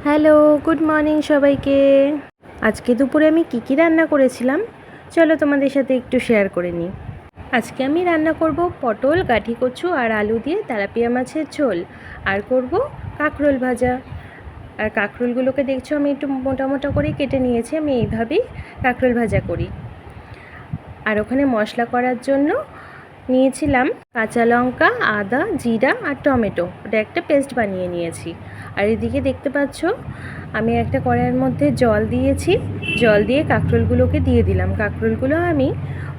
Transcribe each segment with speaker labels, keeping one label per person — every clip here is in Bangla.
Speaker 1: হ্যালো, গুড মর্নিং সবাইকে। আজকে দুপুরে আমি কী রান্না করেছিলাম চলো তোমাদের সাথে একটু শেয়ার করে নিই। আজকে আমি রান্না করব পটল, গাঠি কচু আর আলু দিয়ে তেলাপিয়া মাছের ঝোল, আর করব কাঁকরোল ভাজা। আর কাঁকরোলগুলোকে দেখছো আমি একটু মোটা মোটা করে কেটে নিয়েছি, আমি এইভাবেই কাঁকরোল ভাজা করি। আর ওখানে মশলা করার জন্য নিয়েছিলাম কাঁচা লঙ্কা, আদা, জিরা আর টমেটো, ওটা একটা পেস্ট বানিয়ে নিয়েছি। আর এদিকে দেখতে পাচ্ছ আমি একটা কড়াইয়ের মধ্যে জল দিয়েছি, জল দিয়ে কাঁকরোলগুলোকে দিয়ে দিলাম। কাঁকরোলগুলো আমি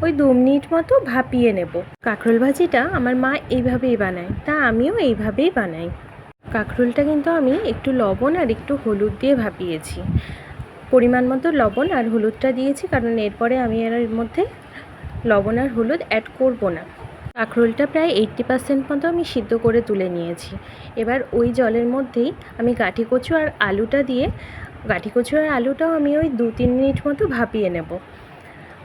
Speaker 1: ওই 2 মিনিট মতো ভাপিয়ে নেব। কাঁকরোল ভাজিটা আমার মা এইভাবেই বানায়, তা আমিও এইভাবেই বানাই। কাঁকরোলটা কিন্তু আমি একটু লবণ আর একটু হলুদ দিয়ে ভাপিয়েছি। পরিমাণ মতো লবণ আর হলুদটা দিয়েছি, কারণ এরপরে আমি এর মধ্যে লবণ আর হলুদ অ্যাড করব না। কাঁকরোলটা প্রায় 80% মতো আমি সিদ্ধ করে তুলে নিয়েছি। এবার ওই জলের মধ্যেই আমি গাঠি কচু আর আলুটা দিয়ে, গাঠি কচু আর আলুটাও আমি ওই 2-3 মিনিট মতো ভাপিয়ে নেব।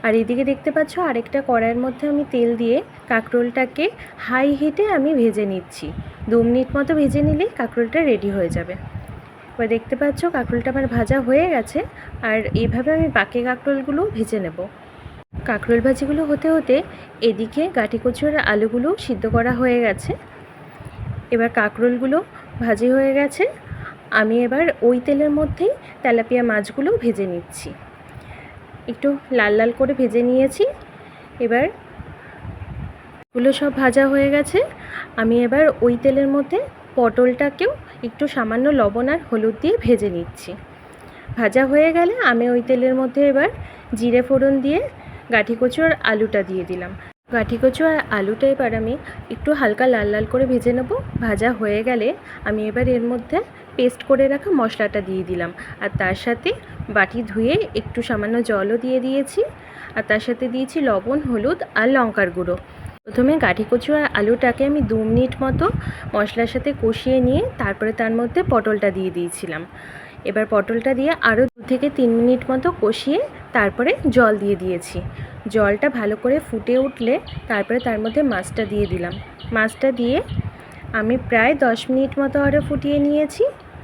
Speaker 1: আর এদিকে দেখতে পাচ্ছ আরেকটা কড়াইয়ের মধ্যে আমি তেল দিয়ে কাঁকরোলটাকে হাই হিটে আমি ভেজে নিচ্ছি। 2 মিনিট মতো ভেজে নিলেই কাঁকরোলটা রেডি হয়ে যাবে। এবার দেখতে পাচ্ছ কাঁকরোলটা আমার ভাজা হয়ে গেছে, আর এইভাবে আমি বাকি কাঁকরোলগুলো ভেজে নেব। কাঁকরোল ভাজিগুলো হতে হতে এদিকে গাঠি কচু আর আলুগুলো সিদ্ধ করা হয়ে গেছে। এবার কাঁকরোলগুলো ভাজি হয়ে গেছে, আমি এবার ওই তেলের মধ্যেই তেলাপিয়া মাছগুলো ভেজে নিচ্ছি। একটু লাল লাল করে ভেজে নিয়েছি। এবার এগুলো সব ভাজা হয়ে গেছে, আমি এবার ওই তেলের মধ্যে পটলটাকেও একটু সামান্য লবণ আর হলুদ দিয়ে ভেজে নিচ্ছি। ভাজা হয়ে গেলে আমি ওই তেলের মধ্যে এবার জিরে ফোড়ন দিয়ে গাঠি কচু আর আলুটা দিয়ে দিলাম। গাঠি কচু আর আলুটা এবার আমি একটু হালকা লাল লাল করে ভেজে নেব। ভাজা হয়ে গেলে আমি এবার এর মধ্যে পেস্ট করে রাখা মশলাটা দিয়ে দিলাম, আর তার সাথে বাটি ধুয়ে একটু সামান্য জলও দিয়ে দিয়েছি, আর তার সাথে দিয়েছি লবণ, হলুদ আর লঙ্কার গুঁড়ো। প্রথমে গাঠি কচু আর আলুটাকে আমি 2 মিনিট মতো মশলার সাথে কষিয়ে নিয়ে তারপরে তার মধ্যে পটলটা দিয়ে দিয়েছিলাম। এবার পটলটা দিয়ে আরও 2 থেকে 3 মিনিট মতো কষিয়ে তারপরে জল দিয়ে দিয়েছি। জলটা ভালো করে ফুটে উঠলে তারপরে তার মধ্যে মাছটা দিয়ে দিলাম। মাছটা দিয়ে আমি প্রায় 10 মিনিট মতো আরও ফুটিয়ে নিয়েছি।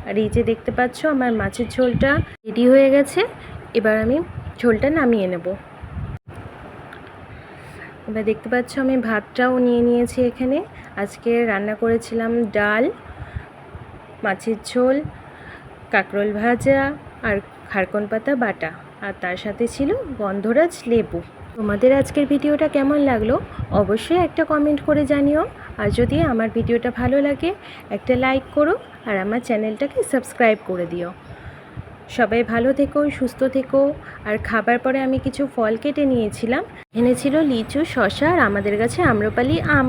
Speaker 1: আর এই যে দেখতে পাচ্ছ আমার মাছের ঝোলটা রেডি হয়ে গেছে। এবার আমি ঝোলটা নামিয়ে নেব। এবার দেখতে পাচ্ছ আমি ভাতটাও নিয়ে নিয়েছি এখানে। আজকে রান্না করেছিলাম ডাল, মাছের ঝোল, কাঁকরোল ভাজা আর খারকন পাতা বাটা, আর তার সাথে ছিল গন্ধরাজ লেবু। তোমাদের আজকের ভিডিওটা কেমন লাগলো অবশ্যই একটা কমেন্ট করে জানিও। আর যদি আমার ভিডিওটা ভালো লাগে একটা লাইক করো, আর আমার চ্যানেলটাকে সাবস্ক্রাইব করে দিও। সবাই ভালো থেকো, সুস্থ থেকো। আর খাবার পরে আমি কিছু ফল কেটে নিয়েছিলাম, এনেছিল লিচু, শসা আর আমাদের গাছে আম্রপালি আম।